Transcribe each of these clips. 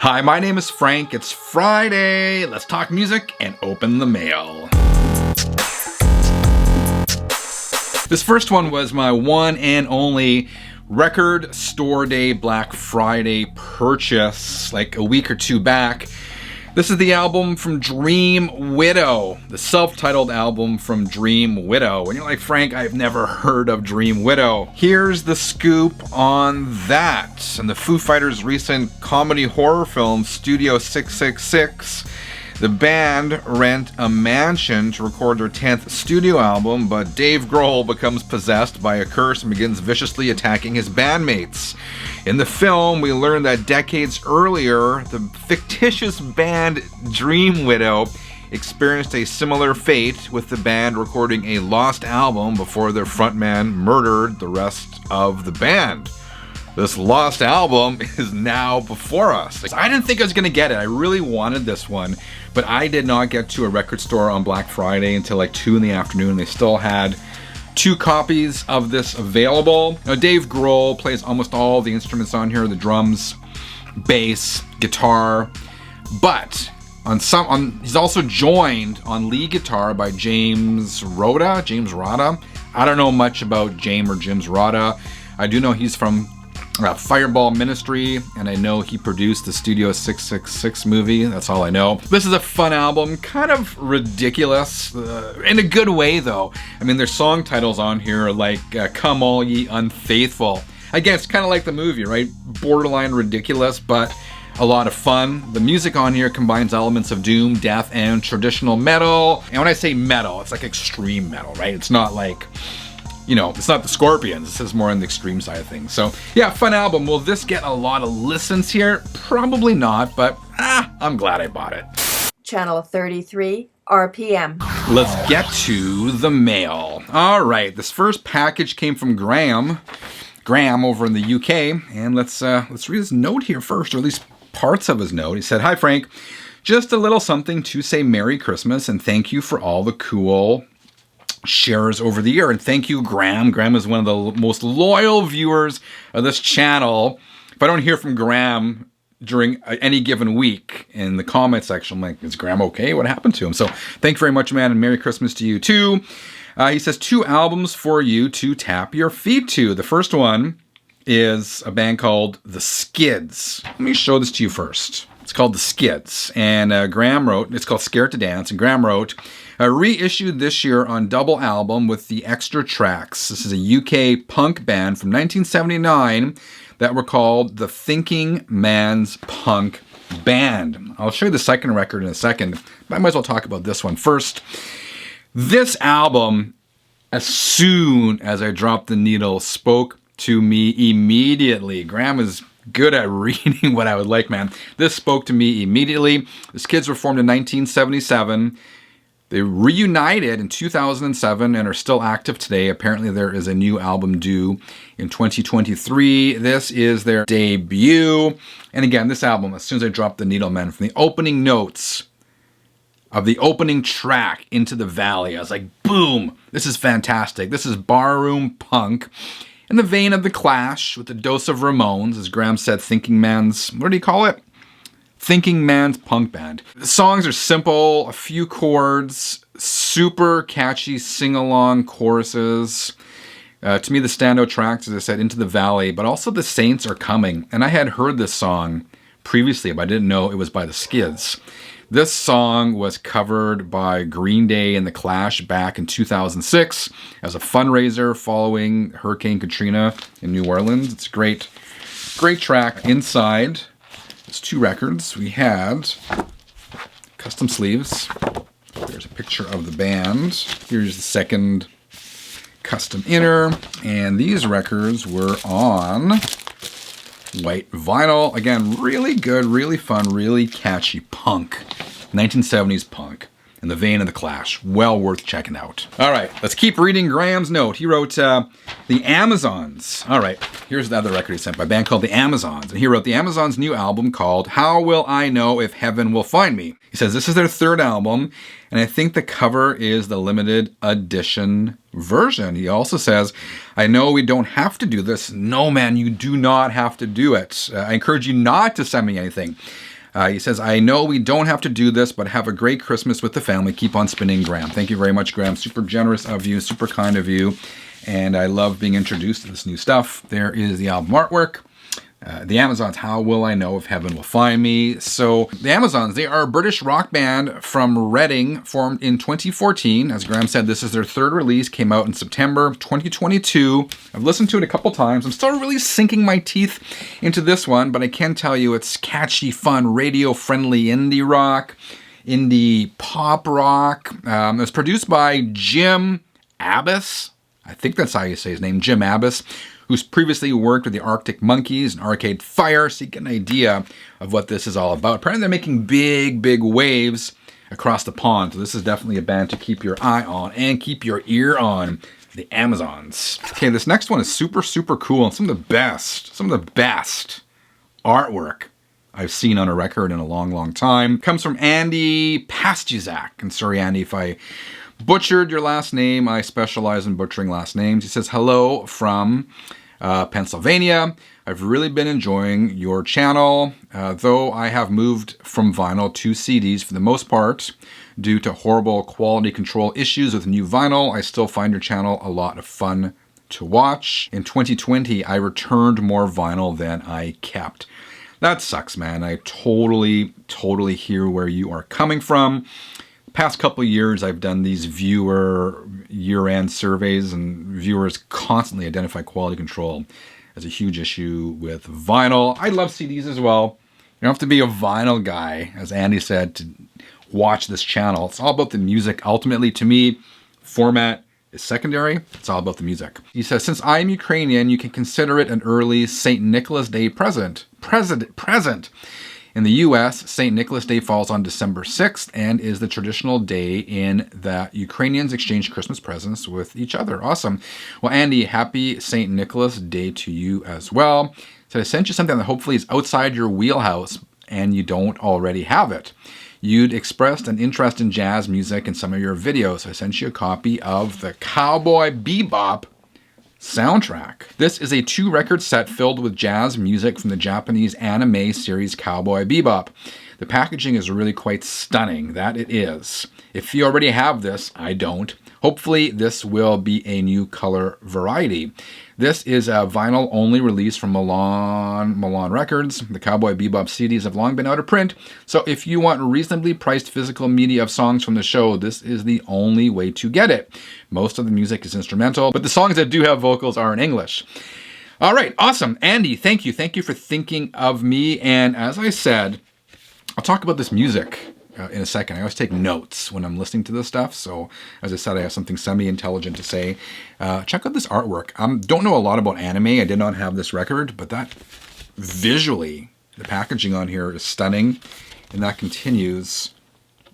Hi, my name is Frank. It's Friday. Let's talk music and open the mail. This first one was my one and only record store day Black Friday purchase like a week or two back. This is the album from Dream Widow, the self-titled album from Dream Widow. And you're like, Frank, I've never heard of Dream Widow. Here's the scoop on that. In the Foo Fighters' recent comedy horror film, Studio 666, the band rent a mansion to record their 10th studio album, but Dave Grohl becomes possessed by a curse and begins viciously attacking his bandmates. In the film, we learn that decades earlier, the fictitious band Dream Widow experienced a similar fate, with the band recording a lost album before their frontman murdered the rest of the band. This lost album is now before us. I didn't think I was going to get it. I really wanted this one, but I did not get to a record store on Black Friday until like 2 in the afternoon. They still had 2 copies of this available. Now, Dave Grohl plays almost all the instruments on here, the drums, bass, guitar, but he's also joined on lead guitar by James Rada. I don't know much about James Rada. I do know he's from Fireball Ministry, and I know he produced the Studio 666 movie. That's all I know. This is a fun album, kind of ridiculous, in a good way though. I mean, there's song titles on here like Come All Ye Unfaithful. Again, it's kind of like the movie, right? Borderline ridiculous, but a lot of fun. The music on here combines elements of doom, death, and traditional metal. And when I say metal, it's like extreme metal, right? It's not like, it's not the Scorpions. This is more on the extreme side of things. So yeah, fun album. Will this get a lot of listens here? Probably not, but I'm glad I bought it. Channel 33 RPM. Let's get to the mail. All right, this first package came from Graham over in the UK, and let's read his note here first, or at least parts of his note. He said, "Hi Frank, just a little something to say Merry Christmas and thank you for all the cool shares over the year." And thank you, Graham. Graham is one of the most loyal viewers of this channel. If I don't hear from Graham during any given week in the comment section, I'm like, is Graham okay? What happened to him? So thank you very much, man, and Merry Christmas to you too. He says 2 albums for you to tap your feet to. The first one is a band called the Skids. Let me show this to you first. It's called the Skids, and Graham wrote, it's called Scared to Dance, and Graham wrote, reissued this year on double album with the extra tracks. This is a UK punk band from 1979 that were called the Thinking Man's Punk Band. I'll show you the second record in a second, but I might as well talk about this one first. This album, as soon as I dropped the needle, spoke to me immediately. Graham is good at reading what I would like, man. This spoke to me immediately. The Skids were formed in 1977. They reunited in 2007 and are still active today. Apparently there is a new album due in 2023. This is their debut. And again, this album, as soon as I dropped the needle, man, from the opening notes of the opening track, Into the Valley, I was like, boom, this is fantastic. This is barroom punk in the vein of The Clash with a dose of Ramones, as Graham said, Thinking Man's, what did he call it? Thinking Man's Punk Band. The songs are simple, a few chords, super catchy sing-along choruses. To me, the standout tracks, as I said, Into the Valley, but also The Saints Are Coming. And I had heard this song previously, but I didn't know it was by the Skids. This song was covered by Green Day and The Clash back in 2006 as a fundraiser following Hurricane Katrina in New Orleans. It's a great track. Inside, it's 2 records. We had custom sleeves. There's a picture of the band. Here's the second custom inner. And these records were on white vinyl. Again, really good, really fun, really catchy punk. 1970s punk in the vein of The Clash. Well worth checking out. All right, let's keep reading Graham's note. He wrote, The Amazons. All right, here's the other record he sent by a band called The Amazons. And he wrote the Amazons' new album called How Will I Know If Heaven Will Find Me? He says this is their 3rd album, and I think the cover is the limited edition version. He also says, I know we don't have to do this. No, man, you do not have to do it. I encourage you not to send me anything. He says, I know we don't have to do this, but have a great Christmas with the family. Keep on spinning, Graham. Thank you very much, Graham. Super generous of you, super kind of you. And I love being introduced to this new stuff. There is the album artwork. The Amazons, how will I know if heaven will find me? So the Amazons, they are a British rock band from Reading, formed in 2014. As Graham said, this is their third release, came out in September 2022. I've listened to it a couple times. I'm still really sinking my teeth into this one, but I can tell you it's catchy, fun, radio-friendly indie rock, indie pop rock. It's produced by Jim Abbas. I think that's how you say his name, Jim Abbas, who's previously worked with the Arctic Monkeys and Arcade Fire, so you get an idea of what this is all about. Apparently they're making big, big waves across the pond, so this is definitely a band to keep your eye on and keep your ear on, the Amazons. Okay, this next one is super, super cool, and some of the best artwork I've seen on a record in a long, long time. It comes from Andy Pastuzak, and sorry, Andy, if I butchered your last name. I specialize in butchering last names. He says, hello from Pennsylvania. I've really been enjoying your channel, though I have moved from vinyl to CDs for the most part. Due to horrible quality control issues with new vinyl, I still find your channel a lot of fun to watch. In 2020, I returned more vinyl than I kept. That sucks, man. I totally hear where you are coming from. Past couple of years, I've done these viewer year-end surveys, and viewers constantly identify quality control as a huge issue with vinyl. I love CDs as well. You don't have to be a vinyl guy, as Andy said, to watch this channel. It's all about the music. Ultimately, to me, format is secondary. It's all about the music. He says, since I am Ukrainian, you can consider it an early St. Nicholas Day present. In the US, St. Nicholas Day falls on December 6th and is the traditional day in that Ukrainians exchange Christmas presents with each other. Awesome. Well, Andy, happy St. Nicholas Day to you as well. So I sent you something that hopefully is outside your wheelhouse and you don't already have it. You'd expressed an interest in jazz music in some of your videos. I sent you a copy of the Cowboy Bebop soundtrack. This is a 2-record set filled with jazz music from the Japanese anime series Cowboy Bebop. The packaging is really quite stunning, that it is. If you already have this, I don't. Hopefully this will be a new color variety. This is a vinyl-only release from Milan Records. The Cowboy Bebop CDs have long been out of print, so if you want reasonably priced physical media of songs from the show, this is the only way to get it. Most of the music is instrumental, but the songs that do have vocals are in English. All right, awesome. Andy, thank you. Thank you for thinking of me, and as I said, I'll talk about this music in a second. I always take notes when I'm listening to this stuff. So as I said, I have something semi-intelligent to say. Check out this artwork. Don't know a lot about anime. I did not have this record, but that visually, the packaging on here is stunning. And that continues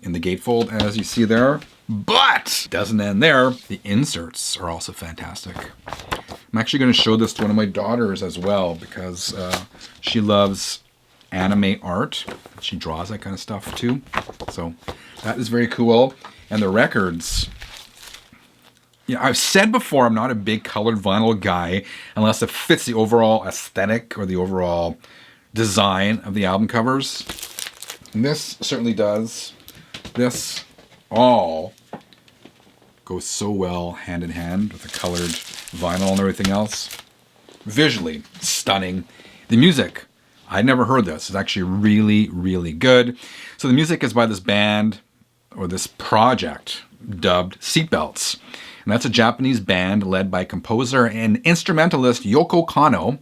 in the gatefold as you see there. But doesn't end there. The inserts are also fantastic. I'm actually going to show this to one of my daughters as well because she loves anime art. She draws that kind of stuff too. So that is very cool. And the records, you know, I've said before, I'm not a big colored vinyl guy unless it fits the overall aesthetic or the overall design of the album covers. And this certainly does. This all goes so well hand in hand with the colored vinyl and everything else. Visually stunning. The music, I'd never heard this. It's actually really, really good. So the music is by this band, or this project, dubbed Seatbelts. And that's a Japanese band led by composer and instrumentalist Yoko Kanno.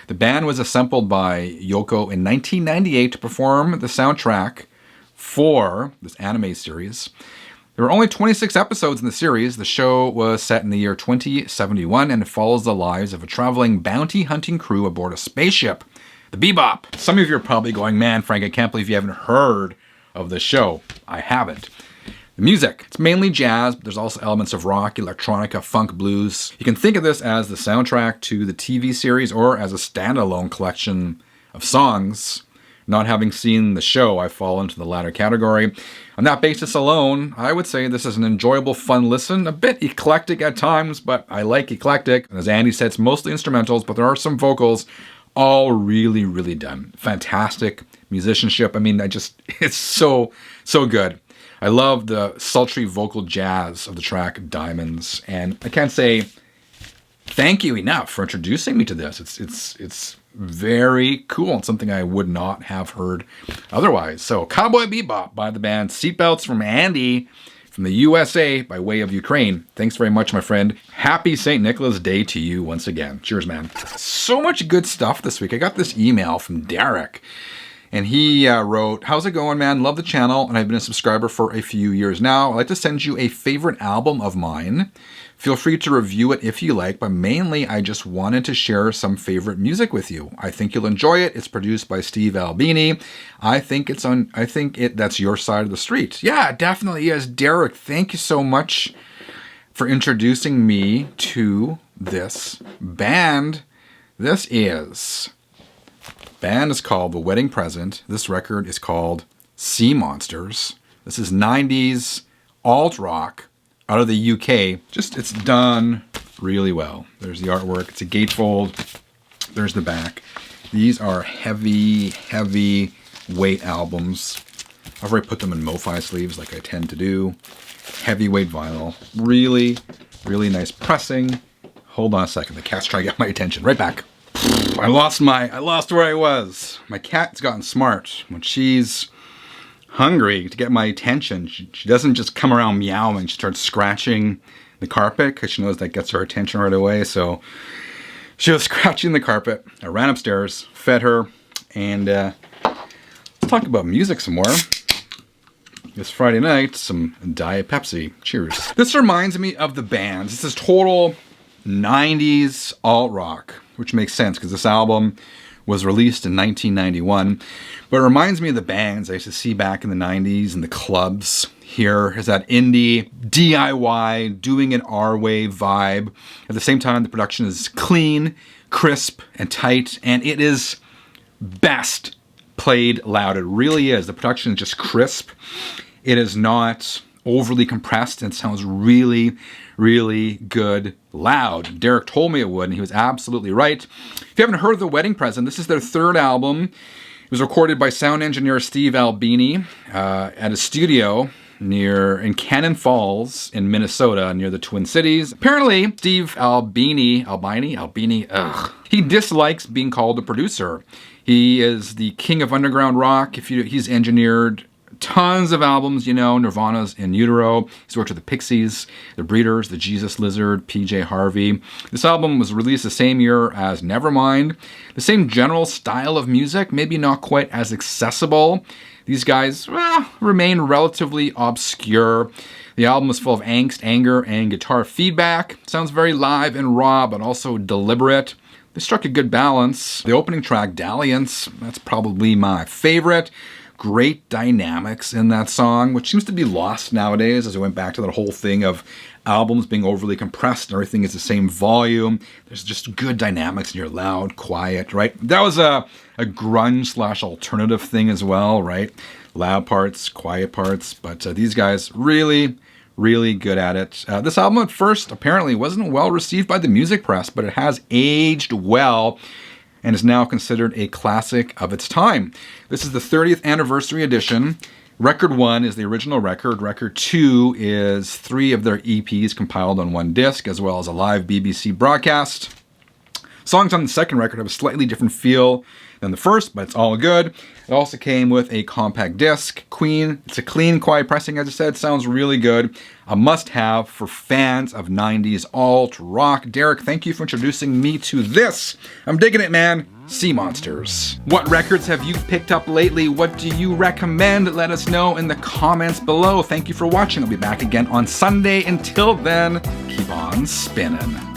The band was assembled by Yoko in 1998 to perform the soundtrack for this anime series. There were only 26 episodes in the series. The show was set in the year 2071 and it follows the lives of a traveling bounty hunting crew aboard a spaceship, the Bebop. Some of you are probably going, man, Frank, I can't believe you haven't heard of the show. I haven't. The music, it's mainly jazz, but there's also elements of rock, electronica, funk, blues. You can think of this as the soundtrack to the TV series or as a standalone collection of songs. Not having seen the show, I fall into the latter category. On that basis alone, I would say this is an enjoyable, fun listen, a bit eclectic at times, but I like eclectic. And as Andy said, it's mostly instrumentals, but there are some vocals all really, really done. Fantastic musicianship. I mean, it's so good. I love the sultry vocal jazz of the track Diamonds, and I can't say thank you enough for introducing me to this. It's very cool and something I would not have heard otherwise. So Cowboy Bebop by the band Seatbelts from Andy from the USA by way of Ukraine. Thanks very much, my friend. Happy St. Nicholas Day to you once again. Cheers, man. So much good stuff this week. I got this email from Derek, and he wrote, "How's it going, man? Love the channel, and I've been a subscriber for a few years now. I'd like to send you a favorite album of mine. Feel free to review it if you like, but mainly I just wanted to share some favorite music with you. I think you'll enjoy it. It's produced by Steve Albini. That's your side of the street." Yeah, it definitely is. Derek, thank you so much for introducing me to this band. Band is called The Wedding Present. This record is called Sea Monsters. This is 90s alt rock out of the UK. It's done really well. There's the artwork. It's a gatefold. There's the back. These are heavy weight albums. I've already put them in MoFi sleeves like I tend to do. Heavyweight vinyl. Really, really nice pressing. Hold on a second. The cat's trying to get my attention. Right back. I lost where I was. My cat's gotten smart. When she's hungry to get my attention, she doesn't just come around meowing. She starts scratching the carpet because she knows that gets her attention right away. So she was scratching the carpet. I ran upstairs, fed her, and let's talk about music some more. This Friday night, some Diet Pepsi. Cheers. This reminds me of the bands. This is total 90s alt rock, which makes sense because this album was released in 1991. But it reminds me of the bands I used to see back in the 90s and the clubs. Here is that indie, DIY, doing it our way vibe. At the same time, the production is clean, crisp, and tight, and it is best played loud. It really is. The production is just crisp. It is not overly compressed, and it sounds really, really good loud. Derek told me it would, and he was absolutely right. If you haven't heard The Wedding Present, this is their third album. It was recorded by sound engineer Steve Albini at a studio in Cannon Falls in Minnesota, near the Twin Cities. Apparently, Steve Albini, he dislikes being called a producer. He is the king of underground rock. He's engineered tons of albums, Nirvana's In Utero. He's worked with the Pixies, the Breeders, the Jesus Lizard, PJ Harvey. This album was released the same year as Nevermind. The same general style of music, maybe not quite as accessible. These guys remain relatively obscure. The album is full of angst, anger, and guitar feedback. Sounds very live and raw, but also deliberate. They struck a good balance. The opening track, Dalliance, that's probably my favorite. Great dynamics in that song, which seems to be lost nowadays as I went back to that whole thing of albums being overly compressed and everything is the same volume. There's just good dynamics and you're loud, quiet, right? That was a grunge/alternative thing as well, right? Loud parts, quiet parts, but these guys really, really good at it. This album at first apparently wasn't well received by the music press, but it has aged well and is now considered a classic of its time. This is the 30th anniversary edition. Record 1 is the original record. Record 2 is 3 of their EPs compiled on one disc, as well as a live BBC broadcast. Songs on the second record have a slightly different feel than the first, but it's all good. It also came with a compact disc. It's a clean, quiet pressing, as I said. Sounds really good. A must-have for fans of 90s alt rock. Derek, thank you for introducing me to this. I'm digging it, man. Sea Monsters. What records have you picked up lately? What do you recommend? Let us know in the comments below. Thank you for watching. I'll be back again on Sunday. Until then, keep on spinning.